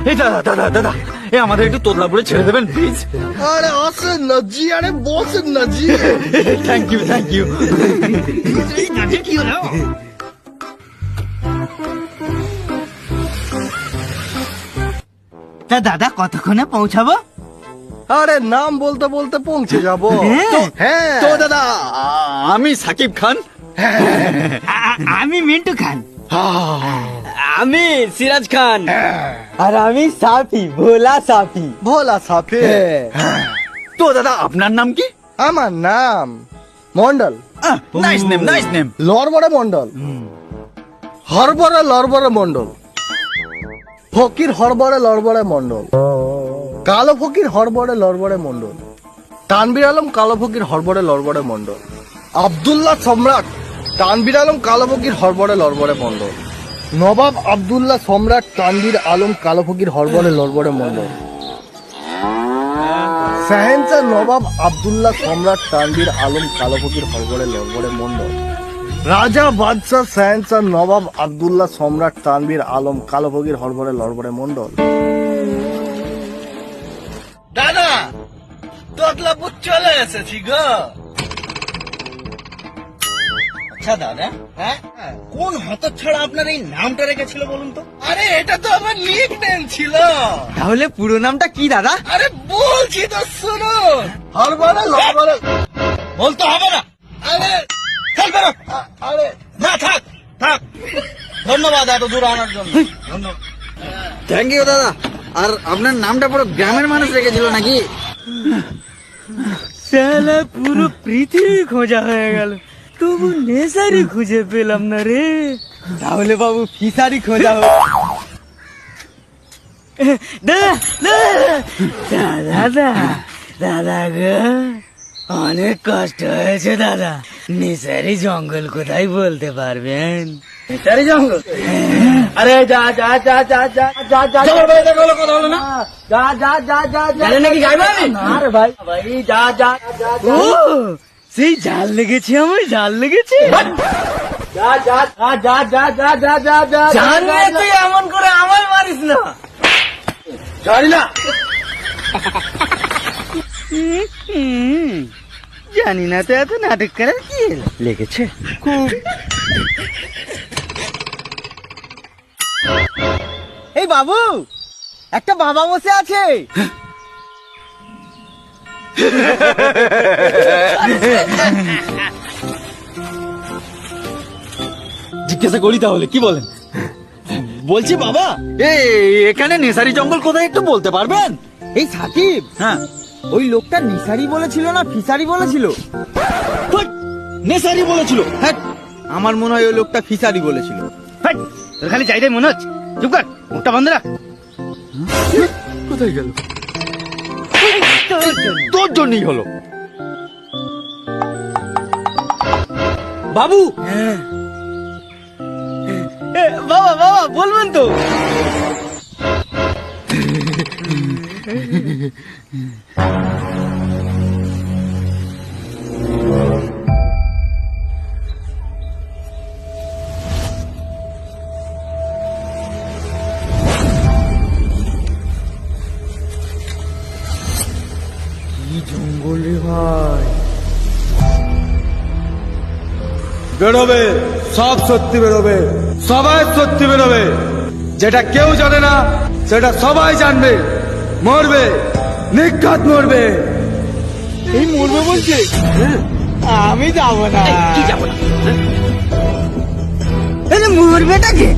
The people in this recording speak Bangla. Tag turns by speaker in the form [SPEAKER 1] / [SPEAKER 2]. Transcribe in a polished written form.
[SPEAKER 1] এই দাদা দাদা দাদা, এ আমাদের একটু তোদলাপুরে ছেড়ে দেবেন প্লিজ।
[SPEAKER 2] আরে আসেন না জি, আরে বসেন না জি।
[SPEAKER 1] Thank you thank you.
[SPEAKER 3] কি হলো? তা দাদা কতক্ষণে পৌঁছাবো?
[SPEAKER 2] আরে নাম বলতে বলতে পৌঁছে যাবো। হ্যাঁ
[SPEAKER 1] তো দাদা আমি সাকিব খান।
[SPEAKER 3] আমি মিন্টু খান।
[SPEAKER 4] আমি সিরাজ খান। আর আমি সাফি, ভোলা সাফি।
[SPEAKER 2] ভোলা সাফে।
[SPEAKER 1] তো দাদা আপনার নাম কি?
[SPEAKER 2] আমার নাম Mondal.
[SPEAKER 1] Nice name nice name.
[SPEAKER 2] লড়বড়ে মন্ডল। হরবরে লড়বড়ে মন্ডল। ফকির হরবরে লড়বড়ে মন্ডল। কালো ফকির হরবরে লড়বড়ে মন্ডল। তানবির আলম কালো ফকির হরবরে লড়বড়ে মন্ডল। আব্দুল্লাহ সম্রাট তানবির আলম কালো ফকির হরবরে লড়বড়ে মন্ডল। নবাব আব্দুল্লাহ সম্রাট তানবির আলম কালো ফকির হরবরে লড়বড়ে মন্ডল। শাহেনশাহ নবাব আব্দুল্লাহ সম্রাট তানবির আলম কালো ফকির হরবরে লড়বড়ে মন্ডল। রাজা বাদশাহ শাহেনশাহ নবাব আব্দুল্লাহ সম্রাট তানবির আলম কালো ফকির হরবরে লড়বড়ে মন্ডল।
[SPEAKER 1] দাদা তোদলাপুর চলে এসেছি গো।
[SPEAKER 3] আচ্ছা দাদা, হ্যাঁ কোন হতচ্ছাড়া আপনার এই নামটা রেখেছিল বলুন তো?
[SPEAKER 1] আরে এটা তো আমার নিক নেম ছিল।
[SPEAKER 4] তাহলে পুরো নামটা কি দাদা?
[SPEAKER 1] আরে বলছি তো শুনুন।
[SPEAKER 2] হরবরে লড়বরে
[SPEAKER 1] বলতে হবে না। আরে চল বেরো। আরে না থাক থাক। ধন্যবাদ এত দূর আনার জন্য। ধন্যবাদ।
[SPEAKER 4] থ্যাংক ইউ দাদা। আর আপনার নামটা পুরো গ্রামের মানুষ রেখেছিল নাকি?
[SPEAKER 3] শালা পুরো পৃথিবী খোঁজা হয়ে গেল, তবু নেশারি খুঁজে পেলাম না রে।
[SPEAKER 4] তাহলে বাবু ফিসারি খোঁজা হোক।
[SPEAKER 3] দাদা দাদা গো, অনেক কষ্ট হয়েছে দাদা। নেশারি জঙ্গল কোথায় বলতে পারবেন?
[SPEAKER 4] ফিসারি জঙ্গল? আরে যা যা যা যা যা যা যা
[SPEAKER 1] কথা হলো না।
[SPEAKER 4] যা যা যা যা যা নাকি যাইবে না? আরে ভাই ভাই যা যা যা
[SPEAKER 3] ও সেই জাল লেগেছে, আমার জাল লেগেছে।
[SPEAKER 4] যা যা যা যা যা যা যা যা
[SPEAKER 3] জানলে তুই এমন করে আমায় মারিস না।
[SPEAKER 4] জানি না।
[SPEAKER 3] জানি না তো এত নাটক করার কি লেগেছে খুব।
[SPEAKER 4] এই বাবু, একটা বাবা বসে আছে।
[SPEAKER 1] জিজ্ঞাসা করি তাহলে কি বলেন? বলছি বাবা, এখানে নেশারি জঙ্গল কোথায় একটু বলতে পারবেন?
[SPEAKER 4] এই সাকিব,
[SPEAKER 1] হ্যাঁ
[SPEAKER 4] ওই লোকটা নিসারি বলেছিল না ফিসারি বলেছিল?
[SPEAKER 1] ঠিক, নেশারি বলেছিল।
[SPEAKER 4] হ্যাঁ, আমার মনে হয় ওই লোকটা ফিসারি বলেছিল।
[SPEAKER 3] তোর খালি চাইতে মনে হচ্ছে। চুপ কর, মুখটা বন্ধ রাখ।
[SPEAKER 1] কোথায় গেল? তোর জন্যই হলো বাবু।
[SPEAKER 4] বাবা বাবা বলবেন তো?
[SPEAKER 5] বেরোবে, সব সত্যি বেরোবে, সবাই সত্যি বেরোবে। যেটা কেউ জানে না সেটা সবাই জানবে। মরবে, নিঘাত মরবে।
[SPEAKER 4] এই মরবে বলছে? আমি যাব না।
[SPEAKER 3] কি যাবো না?
[SPEAKER 4] মরবেটা কে?